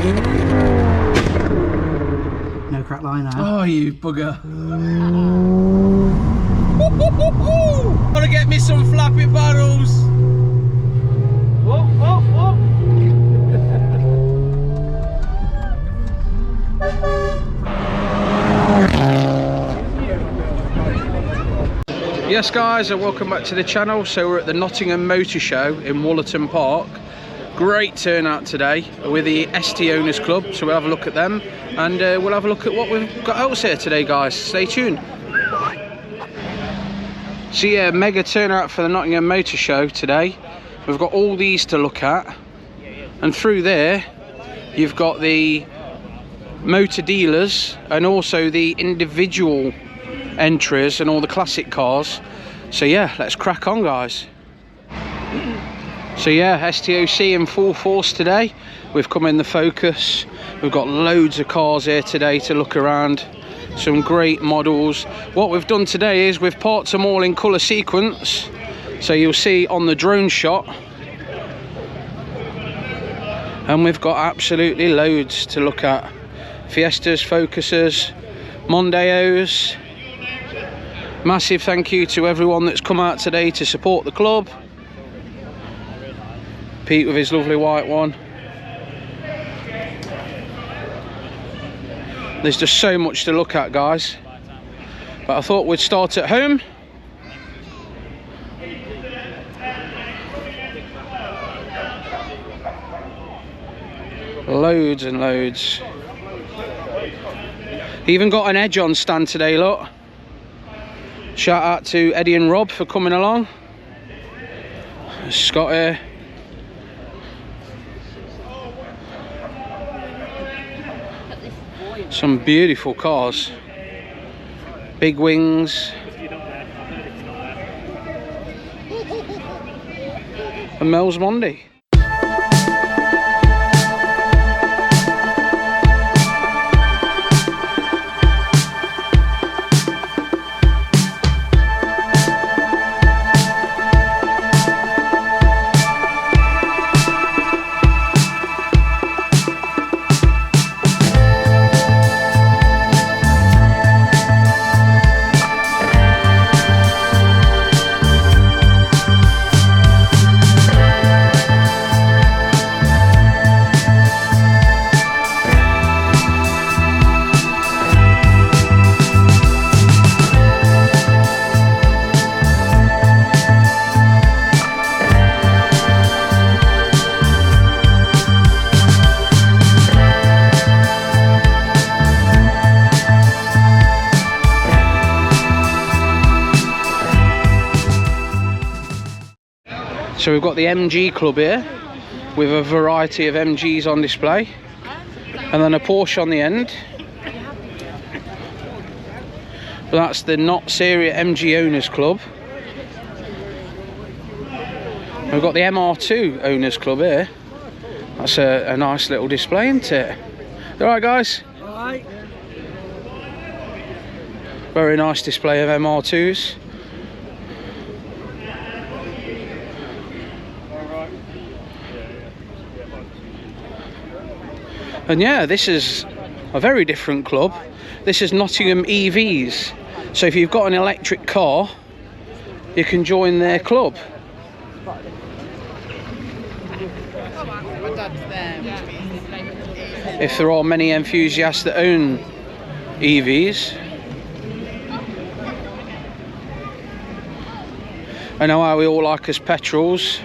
No crack line now. Oh, you bugger. Gotta get me some flappy paddles. Whoa, whoa, whoa. Yes guys, and welcome back to the channel. So we're at the Nottingham Motor Show in Wollaton Park. Great turnout today with the ST Owners Club, so we'll have a look at them and we'll have a look at what we've got else here today, guys. Stay tuned. So yeah, mega turnout for the Nottingham Motor Show today. We've got all these to look at, and through there you've got the motor dealers and also the individual entries and all the classic cars. So yeah, let's crack on, guys. So yeah, STOC in full force today. We've come in the Focus. We've got loads of cars here today to look around. Some great models. What we've done today is we've parked them all in colour sequence, so you'll see on the drone shot, and we've got absolutely loads to look at. Fiestas, Focuses, Mondeos. Massive thank you to everyone that's come out today to support the club. Pete with his lovely white one. There's just so much to look at, guys, but I thought we'd start at home. Loads and loads. Even got an Edge on stand today, look. Shout out to Eddie and Rob for coming along. Scott here. Some beautiful cars. Big wings. And Mel's Monday. So we've got the MG Club here with a variety of MGs on display, and then a Porsche on the end. But that's the Not Seria MG Owners Club. We've got the MR2 Owners Club here. That's a nice little display, isn't it? Alright guys? Alright. Very nice display of MR2s. And yeah, this is a very different club. This is Nottingham EVs. So if you've got an electric car, you can join their club. If there are many enthusiasts that own EVs. I know how we all like us petrols,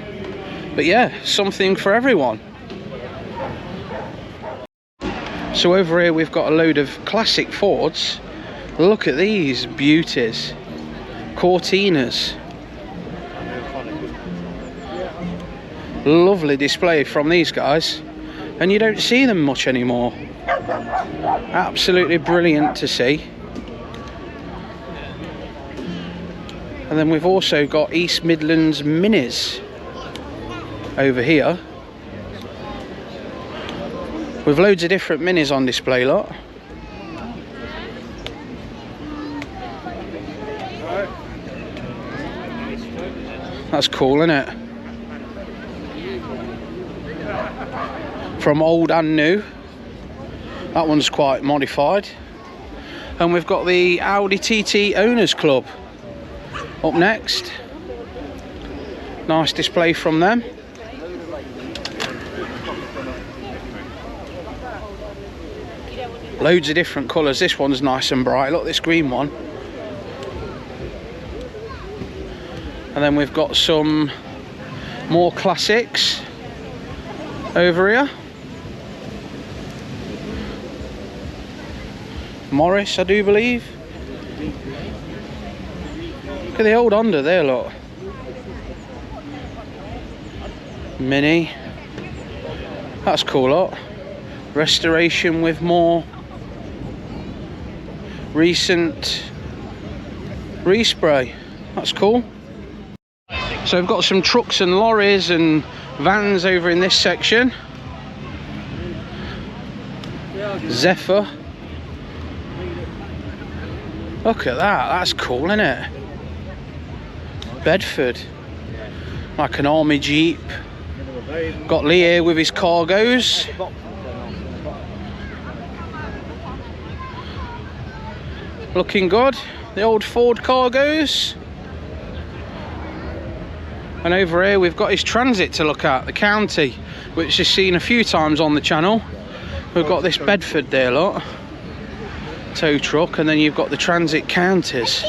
but yeah, something for everyone. So over here we've got a load of classic Fords. Look at these beauties. Cortinas. Lovely display from these guys, and you don't see them much anymore. Absolutely brilliant to see. And then we've also got East Midlands Minis over here, with loads of different Minis on display, lot. That's cool, isn't it? From old and new, That one's quite modified. And we've got the Audi TT Owners Club up next. Nice display from them. Loads of different colours. This one's nice and bright. Look, this green one. And then we've got some more classics over here. Morris, I do believe. Look at the old Honda there, look. Mini. That's cool, look. Restoration with more recent respray. That's cool. So we've got some trucks and lorries and vans over in this section. Zephyr. Look at that, that's cool, isn't it? Bedford. Like an army jeep. Got Lee here with his cargoes. Looking good. The old Ford cargoes. And over here we've got his Transit to look at, the County, which is seen a few times on the channel. We've got this Bedford there, look. Tow truck, and then you've got the Transit Counties.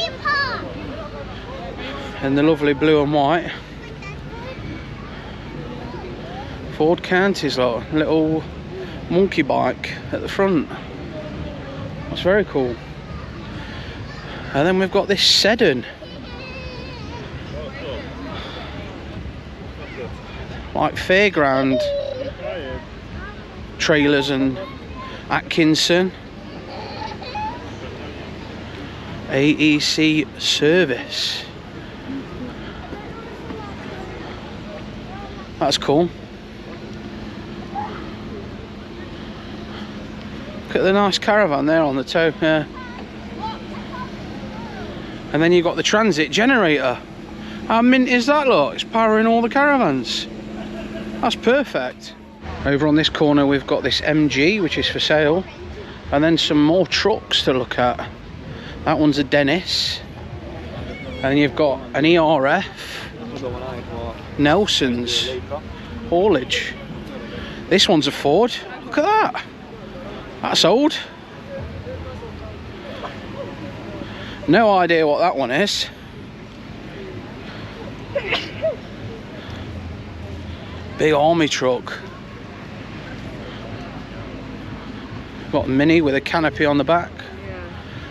And the lovely blue and white Ford Counties, look. Little monkey bike at the front. That's very cool. And then we've got this Sedan. Like fairground trailers and Atkinson. AEC service. That's cool. Look at the nice caravan there on the tow, yeah. And then you've got the Transit generator. How mint is that, look? It's powering all the caravans. That's perfect. Over on this corner we've got this MG, which is for sale. And then some more trucks to look at. That one's a Dennis. And you've got an ERF. Nelson's haulage. This one's a Ford. Look at that. That's old. No idea what that one is. Big army truck. Got a Mini with a canopy on the back.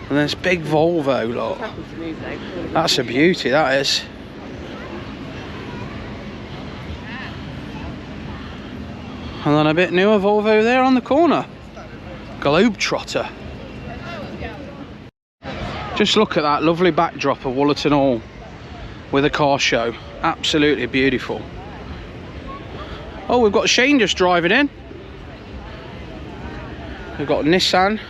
And there's big Volvo, look. That's a beauty, that is. And then a bit newer Volvo there on the corner. Globetrotter. Just look at that lovely backdrop of Wollaton Hall with a car show. Absolutely beautiful. Oh, we've got Shane just driving in. We've got Nissan.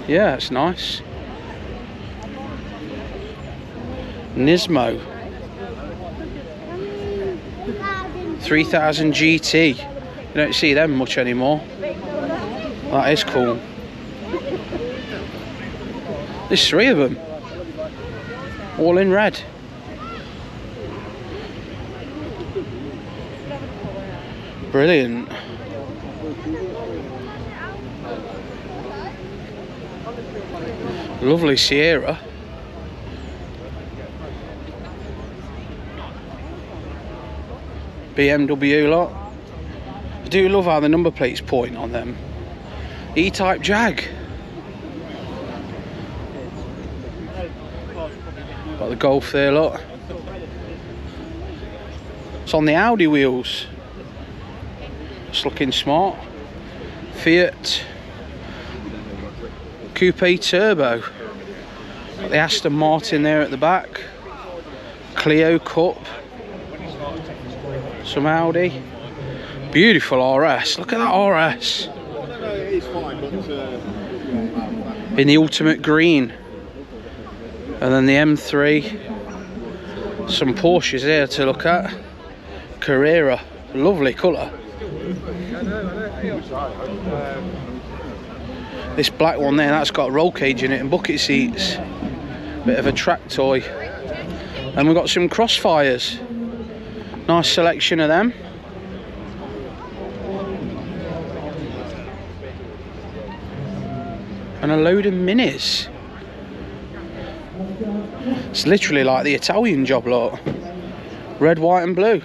Yeah, it's nice. Nismo 3000 GT. You don't see them much anymore. That is cool. There's 3 of them, all in red. Brilliant. Lovely Sierra. BMW lot. I do love how the number plates point on them. E-Type Jag. Got the Golf there, look. It's on the Audi wheels. It's looking smart. Fiat Coupe Turbo. Got the Aston Martin there at the back. Clio Cup. Some Audi. Beautiful RS. Look at that RS. In the ultimate green. And then the M3. Some Porsches here to look at. Carrera. Lovely colour. This black one there, that's got a roll cage in it and bucket seats. Bit of a track toy. And we've got some Crossfires. Nice selection of them. And a load of minis. It's literally like the Italian job lot. Red, white and blue.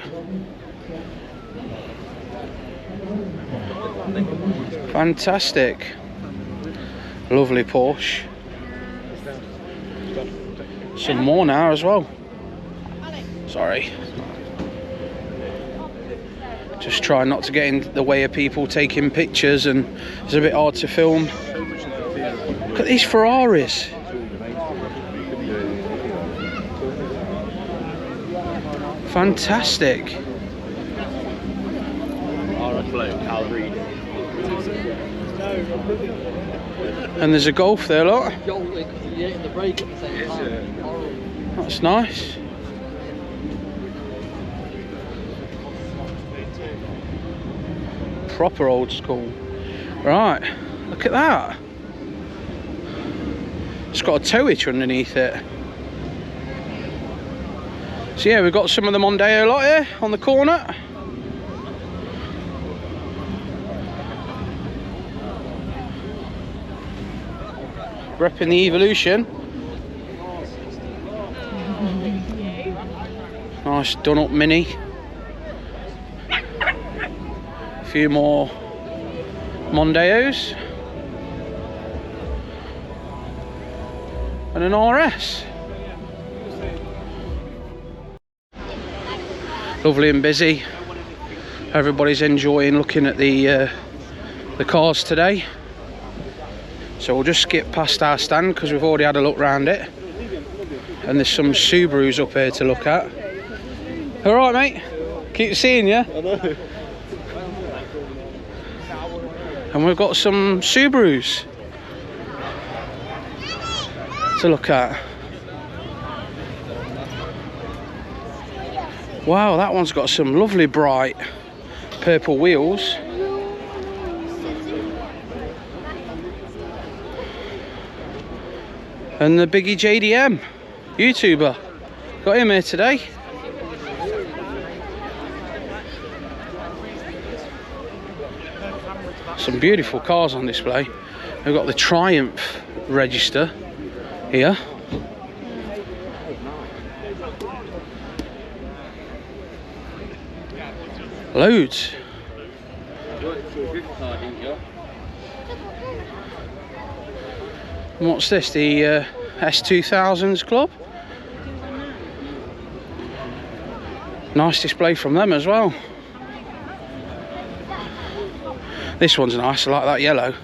Fantastic. Lovely Porsche. Some more now as well. Sorry. Just try not to get in the way of people taking pictures, and it's a bit hard to film. Look at these Ferraris. Fantastic. And there's a Golf there, look. That's nice. Proper old school. Right, look at that. It's got a tow hitch underneath it. So yeah, we've got some of the Mondeo lot here on the corner. Repping the Evolution. Nice done up Mini. A few more Mondeos. And an RS. Lovely and busy. Everybody's enjoying looking at the cars today. So we'll just skip past our stand because we've already had a look round it. And there's some Subarus up here to look at. All right, mate. Keep seeing you. I know. And we've got some Subarus to look at. Wow, that one's got some lovely bright purple wheels. And the Biggie JDM YouTuber, got him here today. Some beautiful cars on display. We've got the Triumph register here. Loads. And what's this? The S2000s Club. Nice display from them as well. This one's nice, I like that yellow.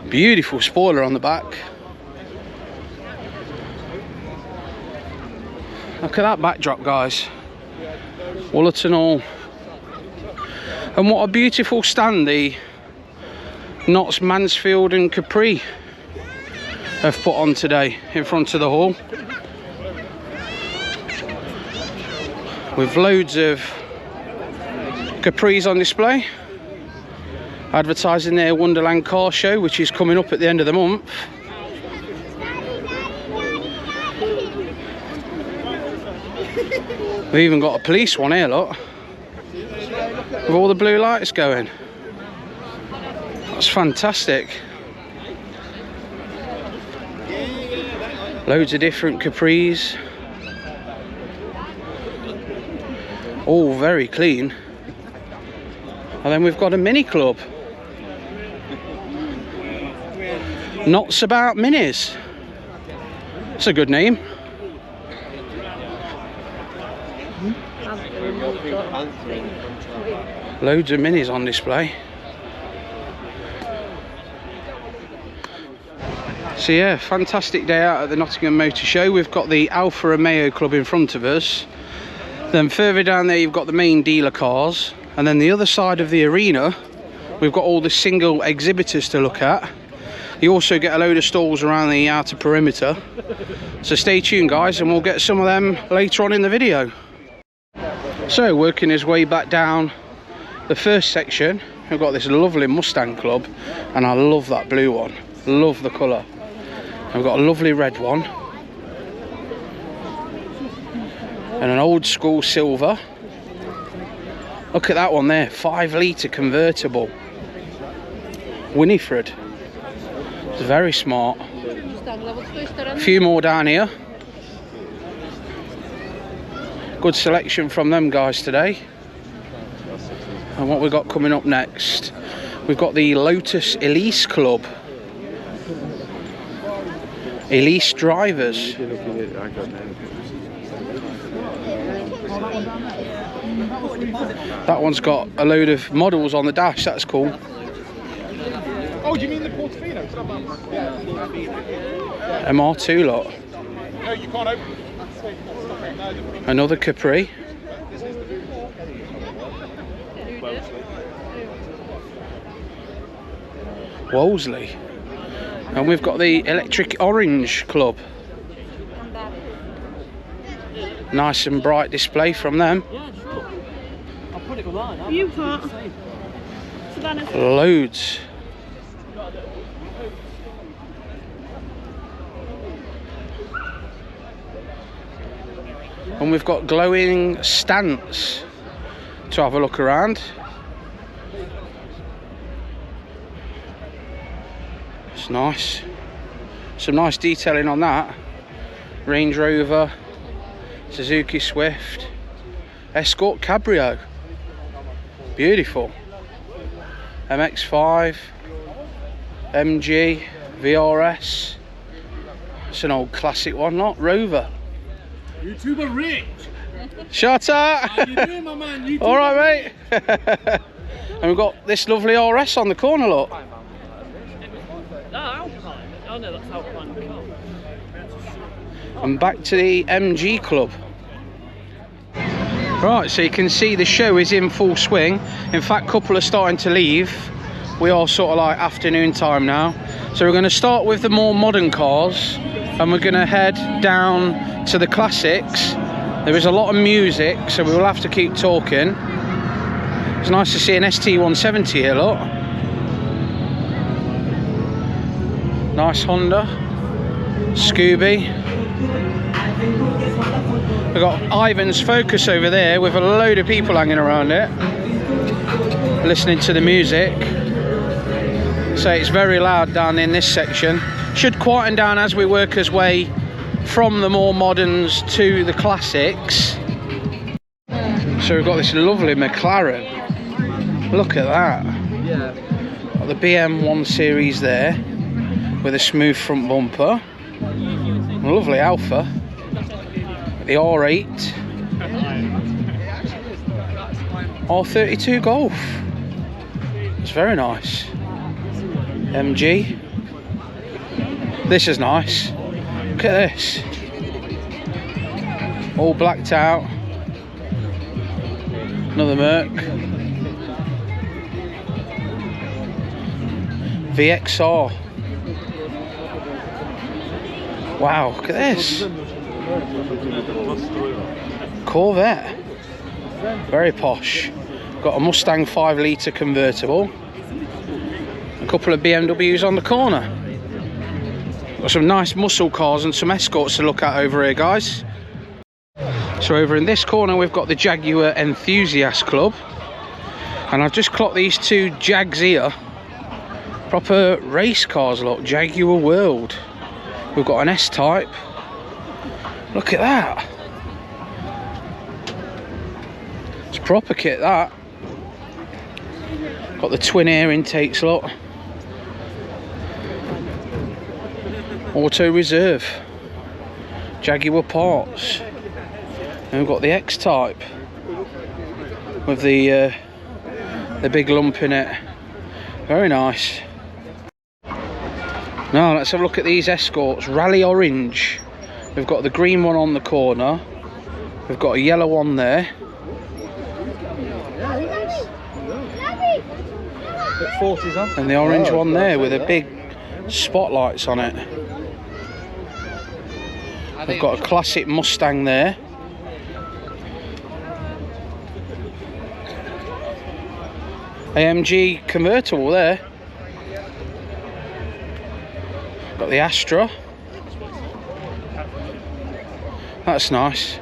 Beautiful spoiler on the back. Look at that backdrop, guys. Wollaton Hall. And what a beautiful stand the Notts, Mansfield and Capri have put on today in front of the hall. With loads of Capris on display. Advertising their Wonderland car show, which is coming up at the end of the month. We've even got a police one here, look. With all the blue lights going. That's fantastic. Loads of different Capris. All very clean. And then we've got a Mini Club. Notts About Minis. It's a good name. Loads of minis on display. So yeah, fantastic day out at the Nottingham Motor Show. We've got the Alfa Romeo Club in front of us. Then further down there you've got the main dealer cars. And then the other side of the arena, we've got all the single exhibitors to look at. You also get a load of stalls around the outer perimeter. So stay tuned, guys, and we'll get some of them later on in the video. So working his way back down The first section, we've got this lovely Mustang Club, and I love that blue one. Love the colour. We've got a lovely red one. And an old school silver. Look at that one there, 5 litre convertible. Winifred. It's very smart. A few more down here. Good selection from them guys today. And what we've got coming up next, we've got the Lotus Elise Club. Elise drivers. That one's got a load of models on the dash, that's cool. Oh, do you mean the Portofino? MR2 lot. No, you can't open it. Another Capri. Wolseley. And we've got the Electric Orange Club. Nice and bright display from them. Yeah, sure. I'll put it online. You put Savannah. Loads. And we've got glowing stance to have a look around. It's nice. Some nice detailing on that. Range Rover, Suzuki Swift, Escort Cabrio. Beautiful. MX-5, MG, VRS. It's an old classic one, not Rover. YouTuber Rich. Shut up! How you doing, my man? YouTuber All right, mate. And we've got this lovely RS on the corner, look. No, Alpine. Oh no, that's Alpine. And back to the MG Club. Right, so you can see the show is in full swing. In fact, couple are starting to leave. We are sort of like afternoon time now. So we're going to start with the more modern cars, and we're going to head down to the classics. There is a lot of music, so we will have to keep talking. It's nice to see an ST170 here, look. Nice Honda. Scooby. We've got Ivan's Focus over there with a load of people hanging around it, listening to the music. So it's very loud down in this section. Should quieten down as we work our way from the more moderns to the classics. So we've got this lovely McLaren. Look at that. Got the BM1 series there with a smooth front bumper. A lovely Alpha. The R8. R32 Golf. It's very nice. MG. This is nice. Look at this. All blacked out. Another Merc. VXR. Wow, look at this. Corvette. Very posh. Got a Mustang 5 litre convertible. A couple of BMWs on the corner. Got some nice muscle cars and some Escorts to look at over here, guys. So over in this corner we've got the Jaguar Enthusiast Club. And I've just clocked these two Jags here. Proper race cars, look. Jaguar World. We've got an S-Type. Look at that. It's proper kit, that. Got the twin air intakes, look. Auto reserve. Jaguar parts. And we've got the X-Type with the big lump in it. Very nice. Now let's have a look at these Escorts. Rally Orange. We've got the green one on the corner. We've got a yellow one there. And the orange one there with the big spotlights on it. We've got a classic Mustang there. AMG convertible there. Got the Astra. That's nice.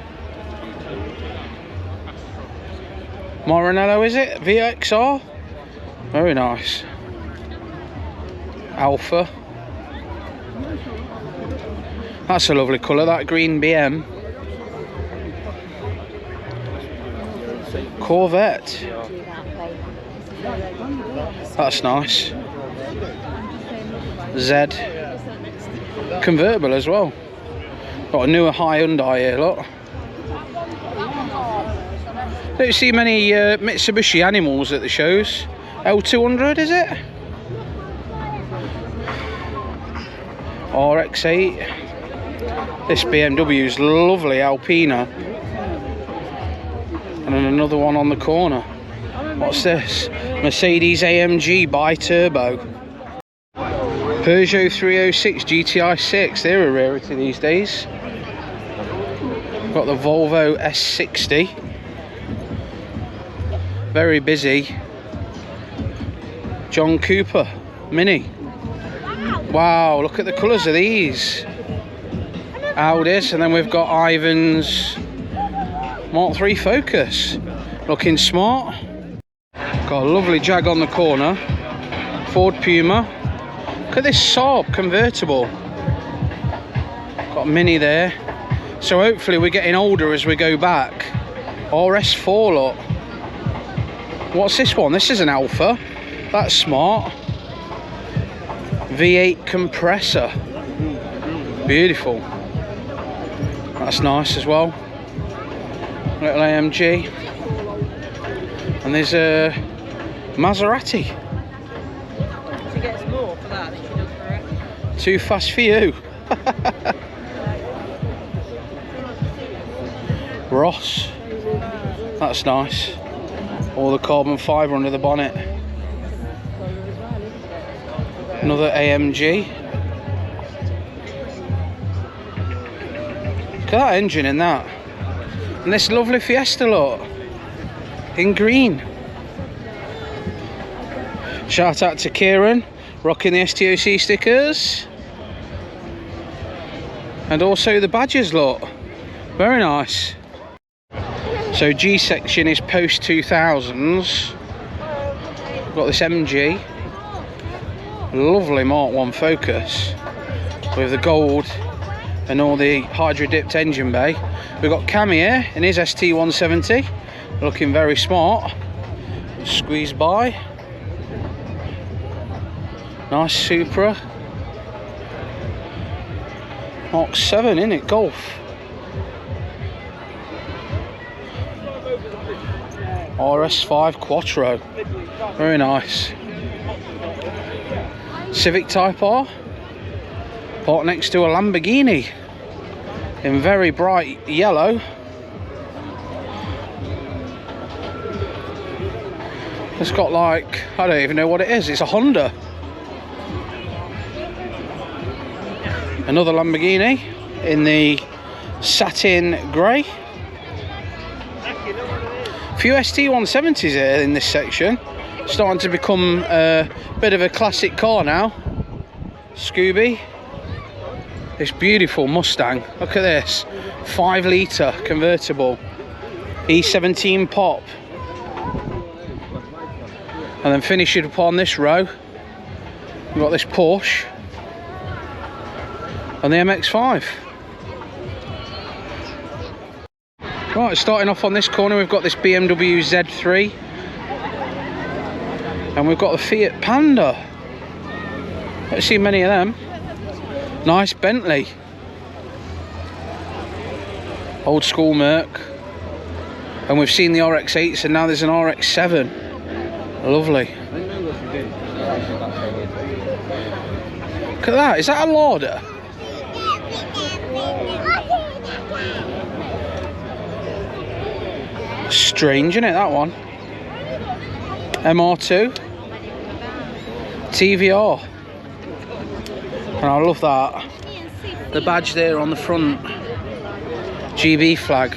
Maranello, is it? VXR? Very nice. Alpha. That's a lovely colour, that green BM. Corvette. That's nice. Z. Convertible as well. Got a newer Hyundai here, look. Don't see many Mitsubishi animals at the shows. L200, is it? RX-8. This BMW is lovely, Alpina. And then another one on the corner. What's this? Mercedes AMG bi-turbo. Peugeot 306 GTI 6. They're a rarity these days. Got the Volvo S60. Very busy. John Cooper Mini. Wow, look at the colours of these. Audis, and then we've got Ivan's Mark III Focus. Looking smart. Got a lovely Jag on the corner. Ford Puma. Look at this Saab convertible. Got a Mini there. So hopefully we're getting older as we go back. RS4 lot. What's this one? This is an Alpha. That's smart. V8 compressor. Beautiful. That's nice as well. Little AMG. And there's a Maserati. She gets more for that than she does for it. Too fast for you. Ross. That's nice. All the carbon fibre under the bonnet. Another AMG. Look at that engine in that. And this lovely Fiesta lot. In green. Shout out to Kieran. Rocking the STOC stickers. And also the badges lot. Very nice. So G section is post 2000s. We've got this MG. Lovely Mark 1 Focus. With the gold and all the hydro dipped engine bay. We've got Cam here in his ST170. Looking very smart. Squeeze by. Nice Supra. Mark 7, isn't it? Golf. RS5 Quattro. Very nice. Civic Type R. Parked next to a Lamborghini. In very bright yellow. It's got like, I don't even know what it is. It's a Honda. Another Lamborghini in the satin grey. A few ST170s here in this section. Starting to become a bit of a classic car now. Scooby. This beautiful Mustang. Look at this. 5 litre convertible. E17 pop. And then finishing upon this row, we've got this Porsche. And the MX-5. Right, starting off on this corner, we've got this BMW Z3. And we've got the Fiat Panda. Don't see many of them. Nice Bentley. Old school Merc. And we've seen the RX-8s, and now there's an RX-7. Lovely. Look at that, is that a Lada? Strange, isn't it, that one? MR2. TVR. And I love that. The badge there on the front. GB flag.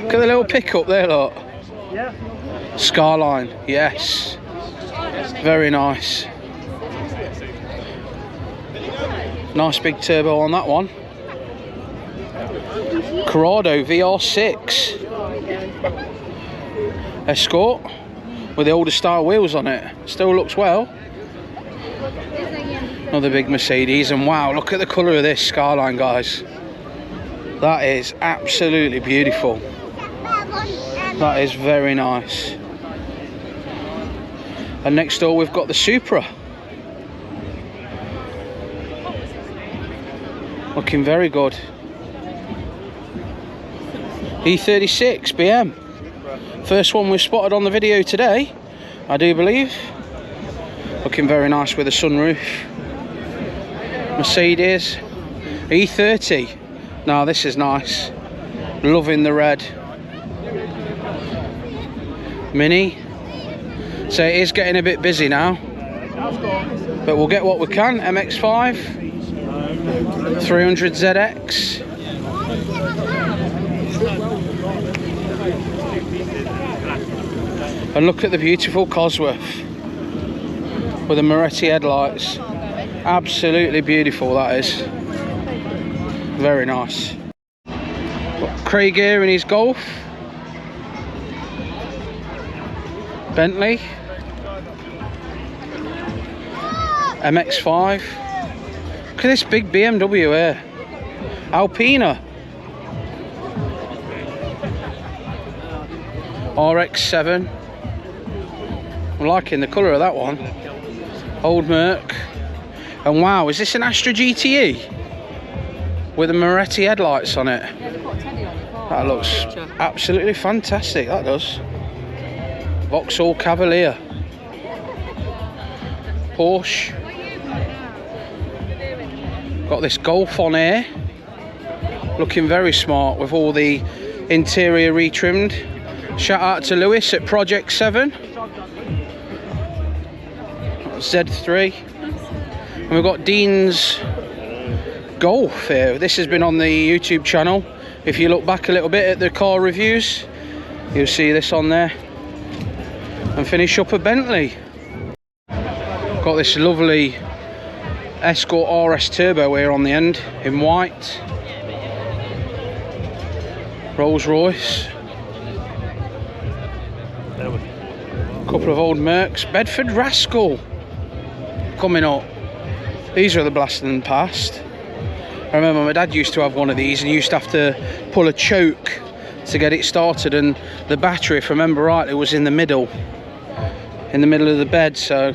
Look at the little pickup there, look. Skyline, yes. Very nice. Nice big turbo on that one. Corrado VR6 Escort with the older style wheels on it. Still looks well. Another big Mercedes, and wow, look at the colour of this Skyline, guys. That is absolutely beautiful. That is very nice. And next door we've got the Supra. Looking very good. E36 BM. First one we've spotted on the video today, I do believe. Looking very nice with a sunroof. Mercedes E30. Now this is nice. Loving the red. Mini. So it is getting a bit busy now, but we'll get what we can. MX5 300ZX. And look at the beautiful Cosworth with the Moretti headlights. Absolutely beautiful, that is. Very nice. Got Craig here in his Golf. Bentley. MX5. Look at this big BMW here. Alpina. RX-7. I'm liking the colour of that one. Old Merc. And wow, is this an Astra GTE? With the Moretti headlights on it. That looks absolutely fantastic, that does. Vauxhall Cavalier. Porsche. Got this Golf on here. Looking very smart with all the interior retrimmed. Shout out to Lewis at Project 7. Z3. And we've got Dean's Golf here. This has been on the YouTube channel. If you look back a little bit at the car reviews, you'll see this on there. And finish up a Bentley. Got this lovely Escort RS Turbo here on the end in white. Rolls Royce. Couple of old Mercs. Bedford Rascal coming up. These are the blast in the past. I remember my dad used to have one of these and used to have to pull a choke to get it started, and the battery, if I remember right, it was in the middle of the bed, so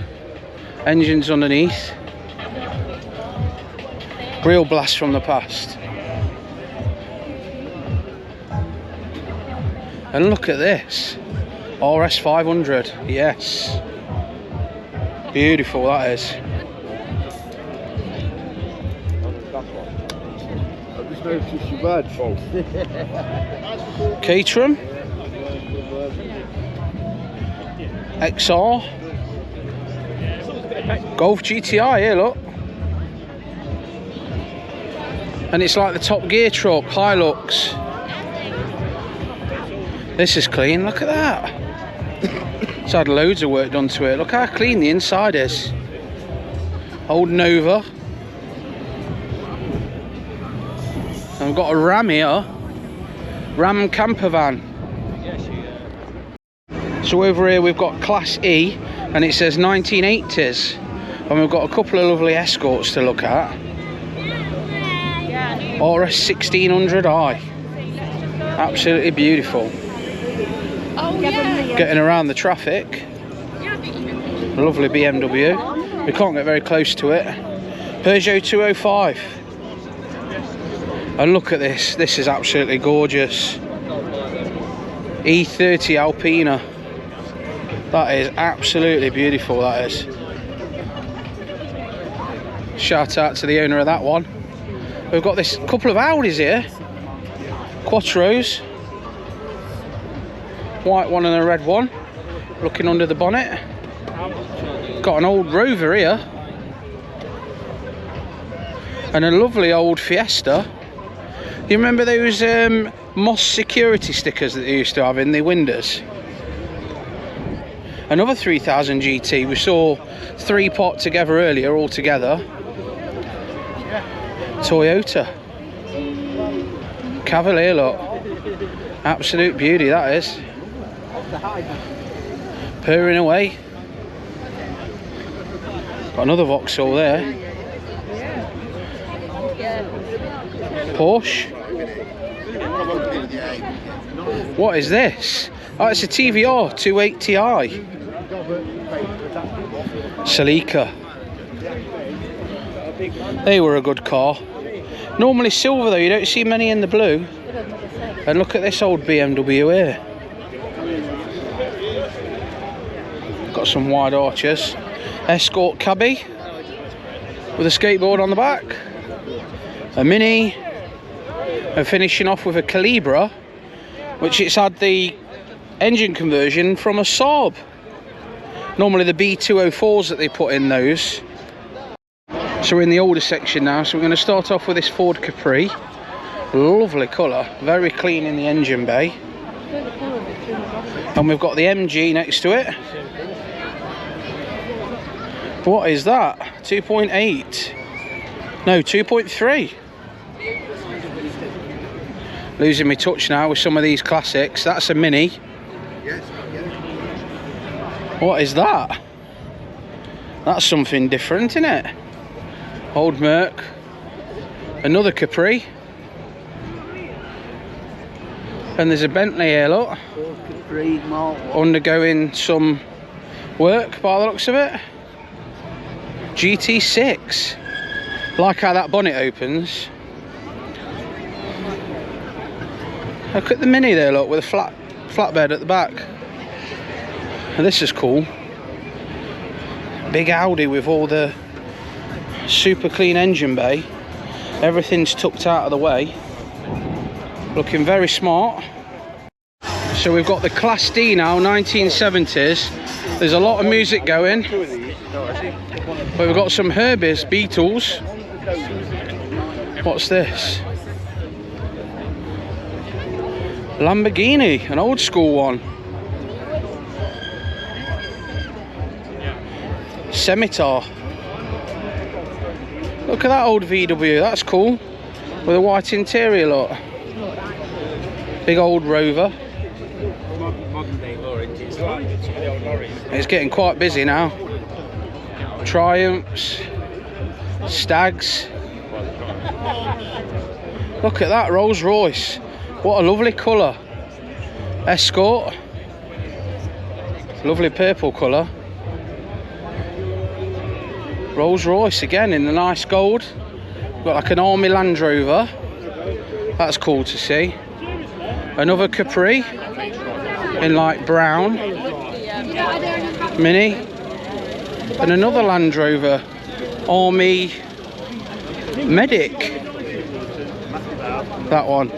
engine's underneath. Real blast from the past. And look at this RS 500. Yes, beautiful that is. Caterham XR Golf GTI here, look. And it's like the Top Gear truck, Hilux. This is clean, look at that. It's had loads of work done to it. Look how clean the inside is. Old Nova. And we've got a Ram here. Ram camper van. So over here we've got Class E, and it says 1980s. And we've got a couple of lovely Escorts to look at. RS 1600i. Absolutely beautiful. Oh, yeah. Getting around the traffic. Lovely BMW. We can't get very close to it. Peugeot 205. And look at this. This is absolutely gorgeous. E30 Alpina. That is absolutely beautiful, that is. Shout out to the owner of that one. We've got this couple of Audis here. Quattros. White one and a red one. Looking under the bonnet. Got an old Rover here. And a lovely old Fiesta. You remember those Moss security stickers that they used to have in the windows? Another 3000 GT. We saw 3 pot together earlier, all together. Toyota Cavalier, look. Absolute beauty, that is. Purring away. Got another Vauxhall there. Porsche. What is this? Oh, it's a TVR 280i. Celica. They were a good car. Normally silver though, you don't see many in the blue. And look at this old BMW here. Got some wide arches. Escort cabbie with a skateboard on the back. A Mini. And finishing off with a Calibra, which it's had the engine conversion from a Saab. Normally the B204s that they put in those. So we're in the older section now, so we're going to start off with this Ford Capri. Lovely colour, very clean in the engine bay. And we've got the MG next to it. What is that? 2.8? No, 2.3. Losing my touch now with some of these classics. That's a Mini. What is that? That's something different, isn't it? Old Merc. Another Capri. And there's a Bentley here, look. Undergoing some work by the looks of it. GT6. Like how that bonnet opens. Look at the Mini there, look, with a flatbed at the back. And this is cool. Big Audi with all the super clean engine bay. Everything's tucked out of the way. Looking very smart. So we've got the Class D now, 1970s. There's a lot of music going. But we've got some Herbies, Beatles. What's this? Lamborghini, an old school one. Scimitar. Look at that old VW, that's cool. With a white interior, look. Big old Rover. It's getting quite busy now. Triumphs. Stags. Look at that Rolls Royce. What a lovely colour. Escort. Lovely purple colour. Rolls Royce again in the nice gold. Got like an Army Land Rover. That's cool to see. Another Capri in light brown. Mini. And another Land Rover. Army Medic. That one.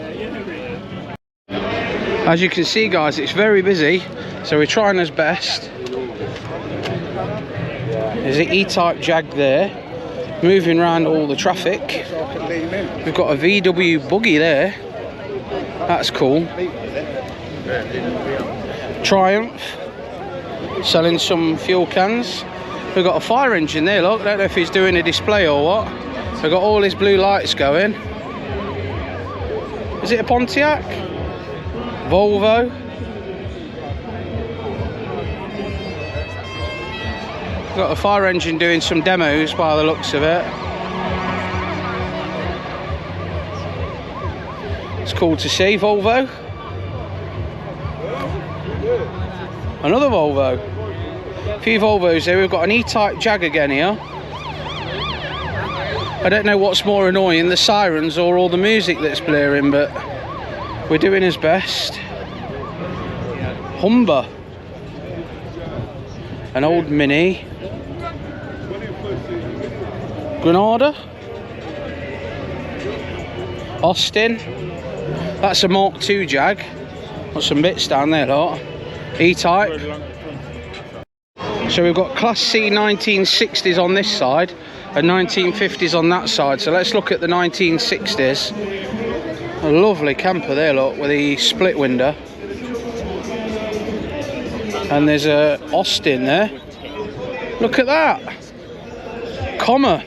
As you can see, guys, it's very busy, so we're trying as best. There's an E-Type Jag there, moving around all the traffic. We've got a VW buggy there. That's cool. Triumph, selling some fuel cans. We've got a fire engine there, look. I don't know if he's doing a display or what. We've got all his blue lights going. Is it a Pontiac? Volvo. Got a fire engine doing some demos by the looks of it. It's cool to see. Volvo. Another Volvo. A few Volvos there. We've got an E-Type Jag again here. I don't know what's more annoying, the sirens or all the music that's blaring, but we're doing his best. Humber. An old Mini. Granada. Austin. That's a Mark II Jag. Got some bits down there, lot. E-Type. So we've got Class C 1960s on this side and 1950s on that side. So let's look at the 1960s. A lovely camper there, look, with the split window. And there's a Austin there. Look at that. Comma.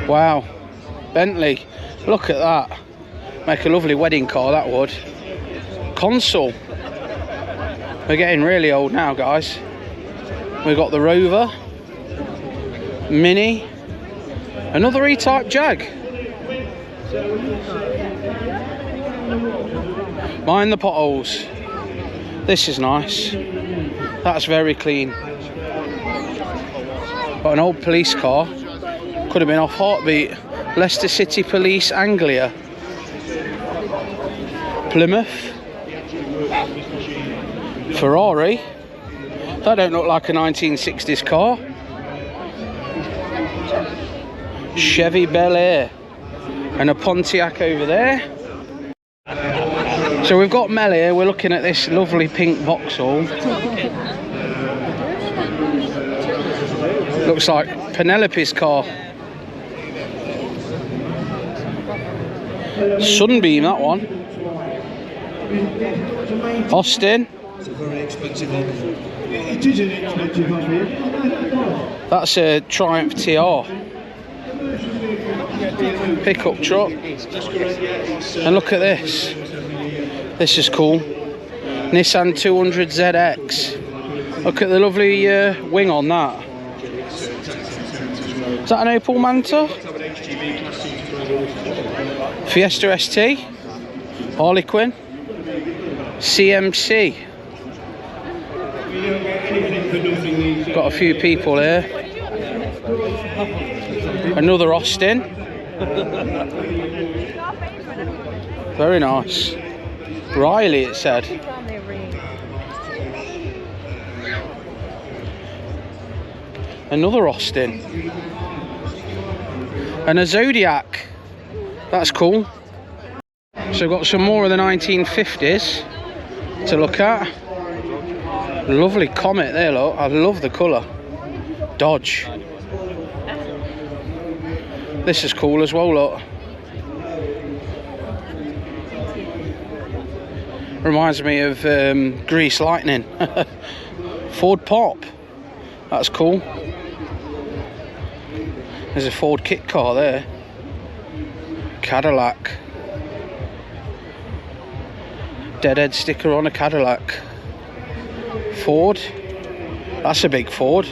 Wow. Bentley. Look at that. Make a lovely wedding car, that would. Consul. We're getting really old now, guys. We've got the Rover. Mini. Another E-Type Jag. Mind the potholes. This is nice. That's very clean. Got an old police car. Could have been off Heartbeat. Leicester City Police, Anglia. Plymouth. Ferrari. That don't look like a 1960s car. Chevy Bel Air. And a Pontiac over there. So we've got Mel here. We're looking at this lovely pink Vauxhall. Looks like Penelope's car. Sunbeam, that one. Austin. It's a very expensive one. It is an expensive one. That's a Triumph TR. Pickup truck. And look at this. This is cool. Nissan 200 ZX. Look at the lovely wing on that. Is that an Opel Manta? Fiesta ST. Harlequin. CMC. Got a few people here. Another Austin. Very nice. Riley, it said. Another Austin. And a Zodiac. That's cool. So we've got some more of the 1950s to look at. Lovely Comet there, look. I love the colour. Dodge. This is cool as well, look. Reminds me of Grease Lightning. Ford Pop. That's cool. There's a Ford kit car there. Cadillac. Deadhead sticker on a Cadillac. Ford. That's a big Ford.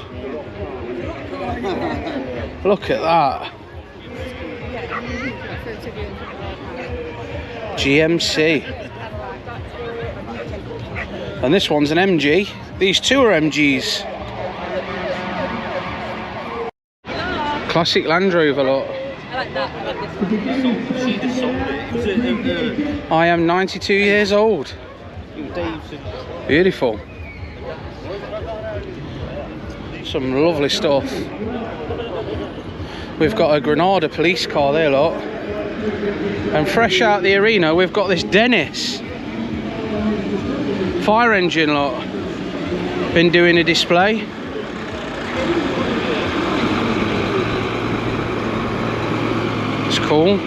Look at that. GMC. And this one's an MG. These two are MGs. Classic Land Rover, look. I like that. I like this one. I am 92 years old. Beautiful. Some lovely stuff. We've got a Granada police car there, look. And fresh out the arena, we've got this Dennis. Fire engine, look. Been doing a display. It's cool.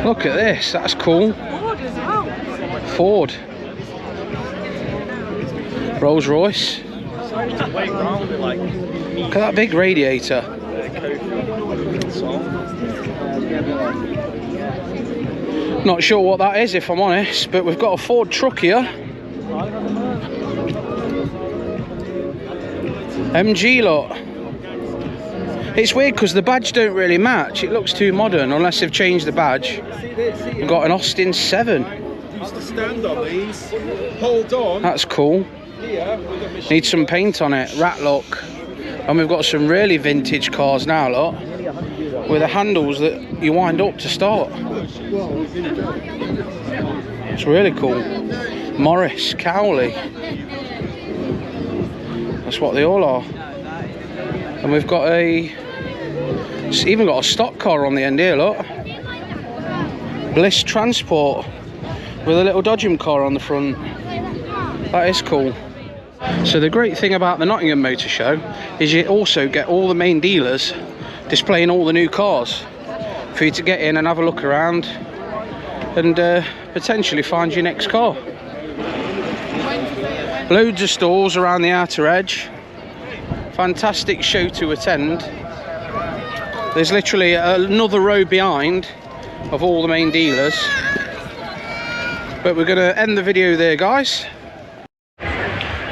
Look at this, that's cool. Ford. Rolls Royce. Look at that big radiator. Not sure what that is, if I'm honest, but we've got a Ford truck here. MG, look. It's weird because the badge don't really match. It looks too modern unless they've changed the badge. We've got an Austin 7. Used to stand on these. Hold on. That's cool. Needs some paint on it. Rat look. And we've got some really vintage cars now, look. With the handles that you wind up to start. It's really cool. Morris, Cowley. That's what they all are. And we've got it's even got a stock car on the end here, look. Bliss Transport with a little Dodgem car on the front. That is cool. So the great thing about the Nottingham Motor Show is you also get all the main dealers displaying all the new cars for you to get in and have a look around and potentially find your next car. Loads of stalls around the outer edge. Fantastic show to attend. There's literally another row behind of all the main dealers. But we're going to end the video there, guys.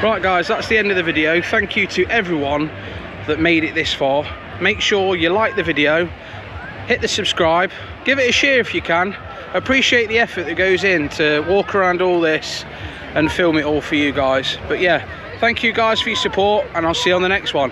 Right guys, that's the end of the video. Thank you to everyone that made it this far. Make sure you like the video, hit the subscribe, give it a share if you can. Appreciate the effort that goes in to walk around all this and film it all for you guys. But yeah, thank you guys for your support, and I'll see you on the next one.